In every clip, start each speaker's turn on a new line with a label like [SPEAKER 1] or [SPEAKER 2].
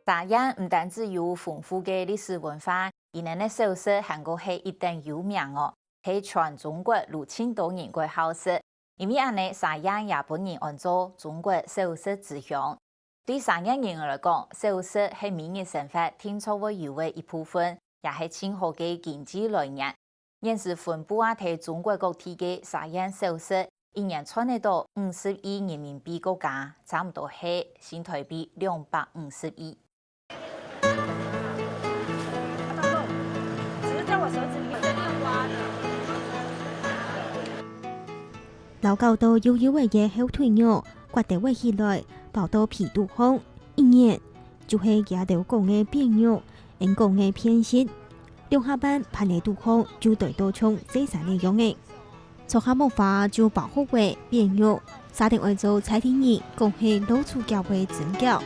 [SPEAKER 1] 茶叶唔单止有丰富嘅历史文化，伊哋嘅首饰韩国系一定有名哦，系全中国6000多年嘅好食。因为安尼，茶叶也本人按做中国首饰之乡。对茶叶人来讲，首饰系每日生活天初会有嘅一部分，也系千好嘅经济来源。现时分布喺中国各地嘅茶叶首饰，一年赚得到50亿人民币个价，差唔多系新台币250亿。
[SPEAKER 2] 老高到悠悠嘅嘢后腿肉，刮地位起来，跑到皮肚空，一年就系夹到讲嘅变肉，人讲嘅偏食。两下班盘嘅肚空就对到冲这三嘅用嘅，做下木法就保护为变肉，沙定爱做菜天热，讲系露出脚为整脚。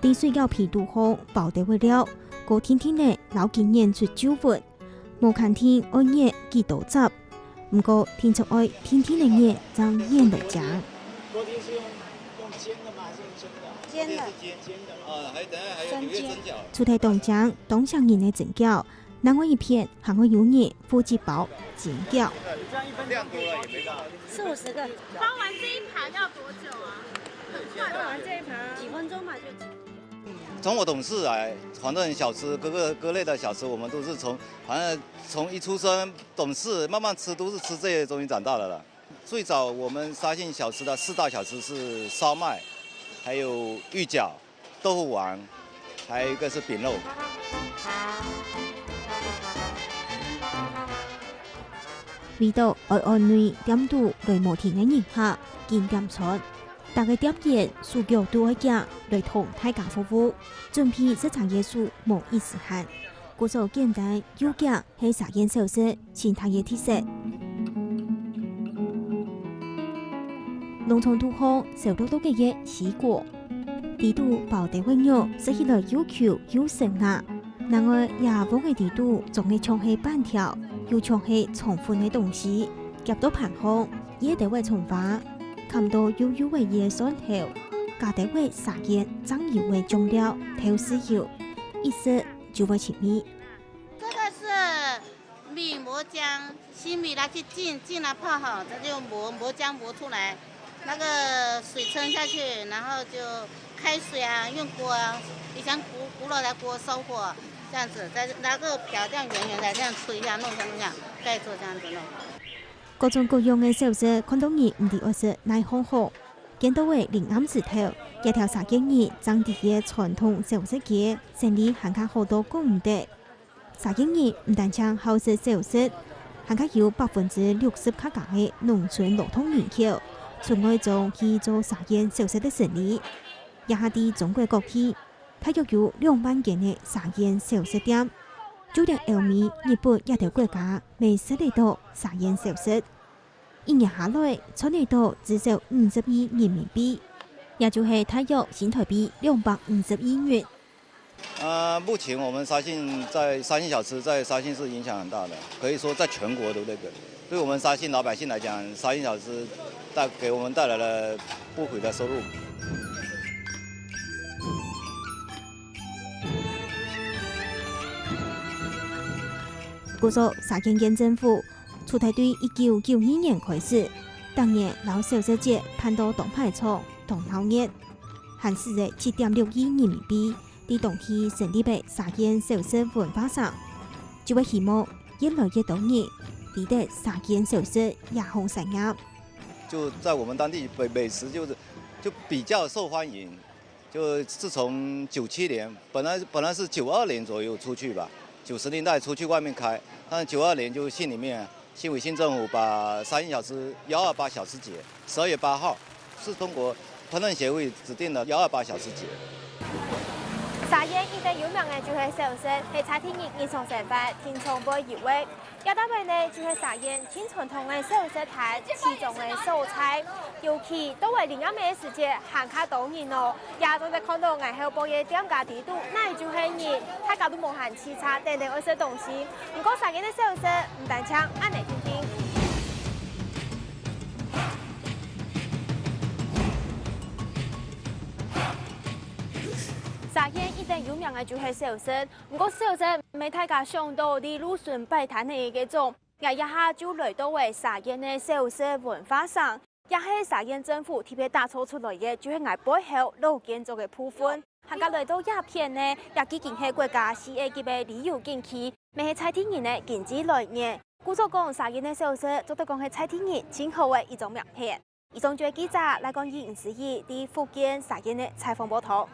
[SPEAKER 2] 滴水饺皮肚空，包地位了，个天天呢老经验出酒活，无看天爱热几多汁。不过，听出爱天天的热，将热来讲。
[SPEAKER 3] 锅贴是用煎的吗？还是用蒸的？
[SPEAKER 4] 煎的。
[SPEAKER 3] 煎的啊，还有纽约蒸饺。
[SPEAKER 2] 出台冻酱，冻上人的整饺，南瓜一片，韩国油热，夫妻包整饺。
[SPEAKER 3] 你这样1分量多了也没办法。
[SPEAKER 4] 40-50个。
[SPEAKER 5] 包完这一盘要多久啊？很快吧？
[SPEAKER 4] 包完这一盘几分钟嘛就。
[SPEAKER 6] 从我懂事来，反正小吃各类的小吃，我们都是反正从一出生懂事，慢慢吃，都是吃这些东西长大的了。最早我们沙县小吃的4大小吃是烧麦，还有芋饺、豆腐丸，还有一个是饼肉。
[SPEAKER 2] 味道爱嫩，点度来无甜嘅热下，见点出。大家点热，薯脚都爱夹，来同大家服务。准备食材艺术无意思限，故作简单有价，系茶叶首饰，其他嘅特色。农村土方受到多嘅西果，地度包地温肉，食起来又 Q 又顺牙。另外，也无嘅地度仲系长系板条，又长系重款嘅东西，夹到盘方，也地位重化。看到悠悠嘅椰酸头，加地位茶叶酱油嘅酱料，调豉油，一食就会起味。
[SPEAKER 5] 这个是米磨浆，洗米拿去浸了泡好，这就磨浆磨出来，那个水撑下去，然后就开水啊，用锅啊，以前古老的锅烧火，这样子，再拿个瓢这样圆圆的这样吹一下，弄一下，盖住这样子弄。
[SPEAKER 2] 各种各样的小吃，看到你唔伫爱食乃好好。见到的临暗时头，一条茶叶叶当地嘅传统小吃街，生意还较好多讲唔得。茶叶叶唔但将好食小吃，还较有60%较高嘅农村路通人口，从外做去做茶叶小吃的生意。也下啲中国各地，大约有2万间嘅茶叶小吃店。就连欧美、日本一条国家未食得到茶叶小吃，一年下来赚得到至少50亿人民币，也就是大约新台币250亿元。
[SPEAKER 6] 目前我们沙县小吃在沙县是影响很大的，可以说在全国的那个，对我们沙县老百姓来讲，沙县小吃给我们带来了不菲的收入。
[SPEAKER 2] 故说沙县县政府出台对1992年开始，当年老小吃节盼到动派厂同闹热，含市的7.6亿人民币，伫当期成立的沙县小吃文化上，就会希望越来越多人伫得沙县小吃也红产业。
[SPEAKER 6] 就在我们当地美食就比较受欢迎，就自从97年，本来是92年左右出去吧。90年代出去外面开，但是92年就县委县政府把沙县小吃128小吃节12月8号是中国烹饪协会指定的128小吃节。
[SPEAKER 7] 沙县一定有名的就是小吃，係茶天熱日常生活，天窗杯熱味。有單位呢就是沙縣天傳統嘅小吃攤，其中嘅蔬菜，尤其都為臨暗嘅時節行卡多人哦。也都在看到外後報嘅店家地度，那就係熱，大家都無限沏茶等等嗰些東西。不過沙縣嘅小吃唔單唱，按嚟聽聽。沙县一定有名嘅就是小食，不过小食没大家想到的路顺摆摊嘅嗰種，一下就來到為沙縣嘅小食文化上，也係沙縣政府特別打造出來嘅，就是喺背後老建築嘅部分。行家來到鴉片呢，也已經係國家4A級嘅旅遊景區，未係蔡天然嘅經濟來源。故作講沙縣嘅小食，做得講係蔡天然前後嘅一種名片。以上就係記者來講252啲福建沙縣嘅採訪報道。